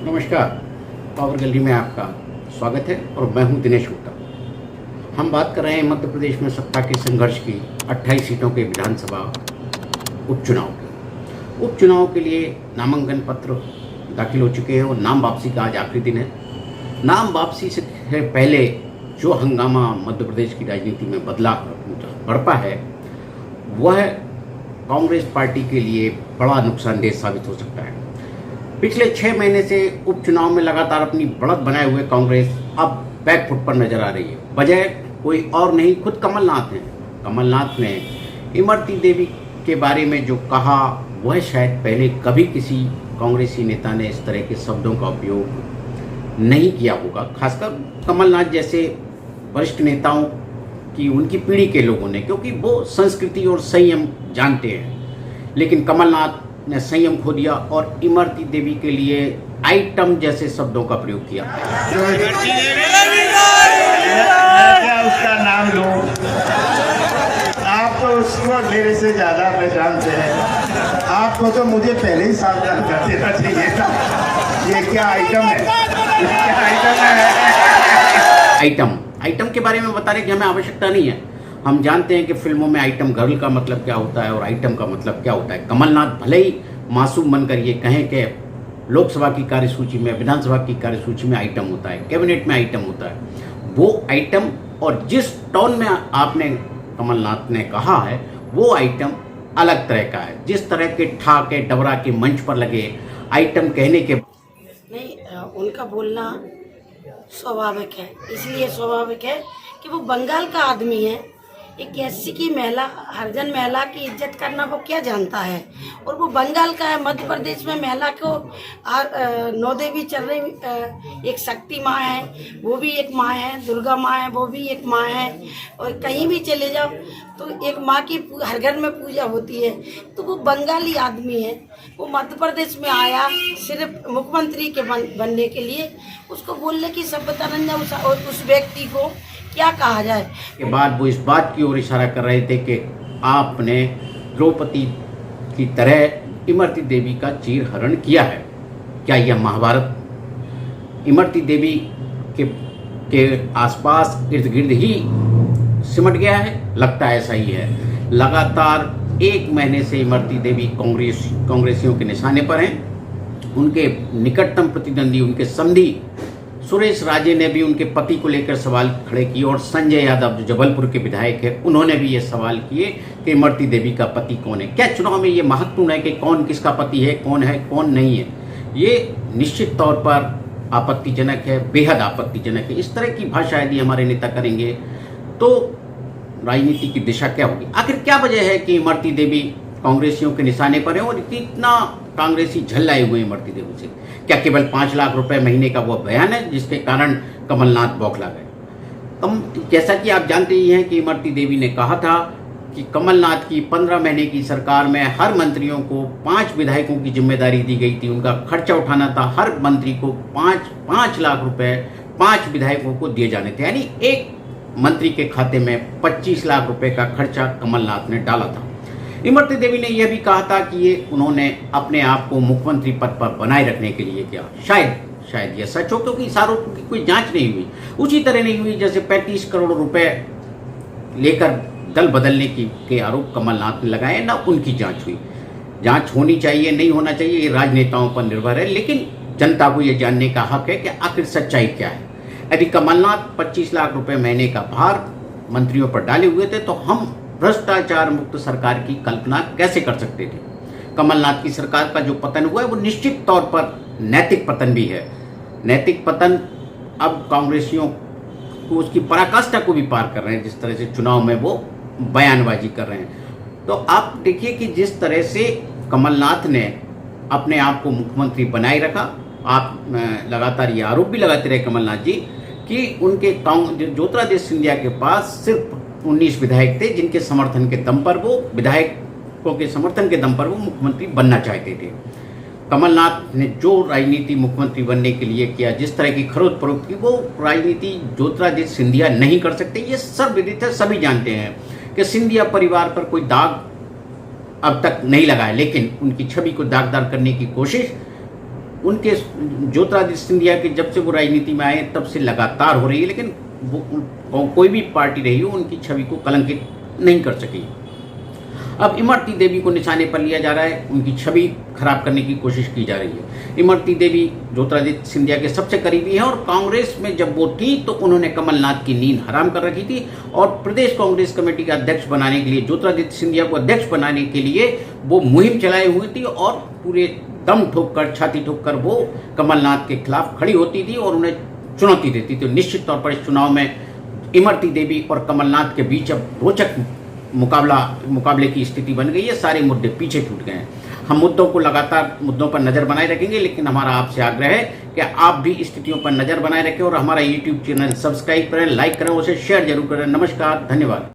नमस्कार। Power gallery में आपका स्वागत है और मैं हूं दिनेश गुप्ता। हम बात कर रहे हैं मध्य प्रदेश में सत्ता के संघर्ष की 28 सीटों के विधानसभा उपचुनाव की। उपचुनाव के लिए नामांकन पत्र दाखिल हो चुके हैं और नाम वापसी का आज आखिरी दिन है। नाम वापसी से पहले जो हंगामा मध्य प्रदेश की राजनीति में बढ़पा है वह कांग्रेस पार्टी के लिए बड़ा नुकसानदेह साबित हो सकता है। पिछले 6 महीने से उपचुनाव में लगातार अपनी बढ़त बनाए हुए कांग्रेस अब बैकफुट पर नजर आ रही है। वजह कोई और नहीं, खुद कमलनाथ हैं। कमलनाथ ने इमरती देवी के बारे में जो कहा वह शायद पहले कभी किसी कांग्रेसी नेता ने इस तरह के शब्दों का उपयोग नहीं किया होगा, खासकर कमलनाथ जैसे वरिष्ठ नेताओं की उनकी पीढ़ी के लोगों ने, क्योंकि वो संस्कृति और संयम जानते हैं। लेकिन कमलनाथ ने संयम खो दिया और इमरती देवी के लिए आइटम जैसे शब्दों का प्रयोग किया। क्या उसका नाम लूं? आप तो उसको मेरे से ज्यादा पहचानते हैं। आपको तो मुझे पहले ही सावधान कर देना चाहिए था। ये क्या आइटम है? क्या आइटम है? आइटम के बारे में बताने की हमें आवश्यकता नहीं है। हम जानते हैं कि फिल्मों में आइटम गर्ल का मतलब क्या होता है और आइटम का मतलब क्या होता है। कमलनाथ भले ही मासूम बनकर ये कहें कि लोकसभा की कार्यसूची में, विधानसभा की कार्यसूची में आइटम होता है, कैबिनेट में आइटम होता है, वो आइटम और जिस टोन में आपने कमलनाथ ने कहा है वो आइटम अलग तरह का है। जिस तरह के ठाके डबरा के मंच पर लगे आइटम कहने के नहीं, उनका बोलना स्वाभाविक है। इसलिए स्वाभाविक है कि वो बंगाल का आदमी है। एक एससी की महिला, हरिजन महिला की इज्जत करना वो क्या जानता है? और वो बंगाल का है। मध्य प्रदेश में महिला को 9 देवी चल रही, एक शक्ति माँ है, वो भी एक माँ है, दुर्गा माँ है, वो भी एक माँ है। और कहीं भी चले जाओ तो एक माँ की हर घर में पूजा होती है। तो वो बंगाली आदमी है। वो मध्य प्रदेश में आया सिर्फ मुख्यमंत्री के बनने के लिए। उसको बोलने की सभ्यता नहीं है। उस व्यक्ति को क्या कहा जाए के बाद वो इस बात की ओर इशारा कर रहे थे कि आपने द्रौपदी की तरह इमरती देवी का चीरहरण किया है। क्या यह महाभारत इमरती देवी के आसपास इर्द गिर्द ही सिमट गया है? लगता है ऐसा ही है। लगातार 1 महीने से इमरती देवी कांग्रेसियों के निशाने पर हैं। उनके निकटतम प्रतिद्वंदी, उनके समधी सुरेश राजे ने भी उनके पति को लेकर सवाल खड़े किए और संजय यादव जो जबलपुर के विधायक है उन्होंने भी ये सवाल किए कि इमरती देवी का पति कौन है। क्या चुनाव में ये महत्वपूर्ण है कि कौन किसका पति है कौन नहीं है? ये निश्चित तौर पर आपत्तिजनक है, बेहद आपत्तिजनक है। इस तरह की भाषा यदि हमारे नेता करेंगे तो राजनीति की दिशा क्या होगी? आखिर क्या वजह है कि इमरती देवी कांग्रेसियों के निशाने पर है और इतना कांग्रेसी झल्लाए हुए इमरती देवी से? क्या केवल 5 लाख रुपए महीने का वो बयान है जिसके कारण कमलनाथ बौखला गए? जैसा कि आप जानते ही हैं कि इमरती देवी ने कहा था कि कमलनाथ की 15 महीने की सरकार में हर मंत्रियों को 5 विधायकों की जिम्मेदारी दी गई थी। उनका खर्चा उठाना था। हर मंत्री को 5 लाख रुपए 5 विधायकों को दिए जाने थे। यानी एक मंत्री के खाते में 25 लाख रुपए का खर्चा कमलनाथ ने डाला था। इमरती देवी ने यह भी कहा था कि ये उन्होंने अपने आप को मुख्यमंत्री पद पर बनाए रखने के लिए किया। शायद यह सच हो, क्योंकि इस आरोप की कोई जांच नहीं हुई। उसी तरह नहीं हुई जैसे 35 करोड़ रुपए लेकर दल बदलने के आरोप कमलनाथ ने लगाए, ना उनकी जांच हुई। जांच होनी चाहिए, नहीं होना चाहिए, ये राजनेताओं पर निर्भर है। लेकिन जनता को यह जानने का हक है कि आखिर सच्चाई क्या है। यदि कमलनाथ 25 लाख रुपए महीने का भार मंत्रियों पर डाले हुए थे तो हम भ्रष्टाचार मुक्त सरकार की कल्पना कैसे कर सकते थे? कमलनाथ की सरकार का जो पतन हुआ है वो निश्चित तौर पर नैतिक पतन भी है। नैतिक पतन अब कांग्रेसियों को उसकी पराकाष्ठा को भी पार कर रहे हैं, जिस तरह से चुनाव में वो बयानबाजी कर रहे हैं। तो आप देखिए कि जिस तरह से कमलनाथ ने अपने आप को मुख्यमंत्री बनाए रखा। आप लगातार ये आरोप भी लगाते रहे कमलनाथ जी कि उनके ज्योतिरादित्य सिंधिया के पास सिर्फ 19 विधायक थे जिनके समर्थन के दम पर वो विधायकों के समर्थन के दम पर वो मुख्यमंत्री बनना चाहते थे। कमलनाथ ने जो राजनीति मुख्यमंत्री बनने के लिए किया, जिस तरह की खरोद फरोख्त की, वो राजनीति ज्योतिरादित्य सिंधिया नहीं कर सकते। ये सर्वविदित है, सभी जानते हैं कि सिंधिया परिवार पर कोई दाग अब तक नहीं लगा है, लेकिन उनकी छवि को दागदार करने की कोशिश उनके ज्योतिरादित्य सिंधिया के जब से वो राजनीति में आए तब से लगातार हो रही है, लेकिन वो कोई भी पार्टी रही हो उनकी छवि को कलंकित नहीं कर सकी। अब इमरती देवी को निशाने पर लिया जा रहा है, उनकी छवि खराब करने की कोशिश की जा रही है। इमरती देवी ज्योतिरादित्य सिंधिया के सबसे करीबी हैं और कांग्रेस में जब वो थी तो उन्होंने कमलनाथ की नींद हराम कर रखी थी और प्रदेश कांग्रेस कमेटी का अध्यक्ष बनाने के लिए, ज्योतिरादित्य सिंधिया को अध्यक्ष बनाने के लिए वो मुहिम चलाए हुई थी और पूरे दम ठोक कर, छाती ठोक कर वो कमलनाथ के खिलाफ खड़ी होती थी और उन्हें चुनौती देती थी। निश्चित तौर पर इस चुनाव में इमरती देवी और कमलनाथ के बीच अब रोचक मुकाबले की स्थिति बन गई है। सारे मुद्दे पीछे छूट गए हैं। हम मुद्दों को लगातार मुद्दों पर नजर बनाए रखेंगे, लेकिन हमारा आपसे आग्रह है कि आप भी स्थितियों पर नजर बनाए रखें और हमारा YouTube चैनल सब्सक्राइब करें, लाइक करें, उसे शेयर जरूर करें। नमस्कार, धन्यवाद।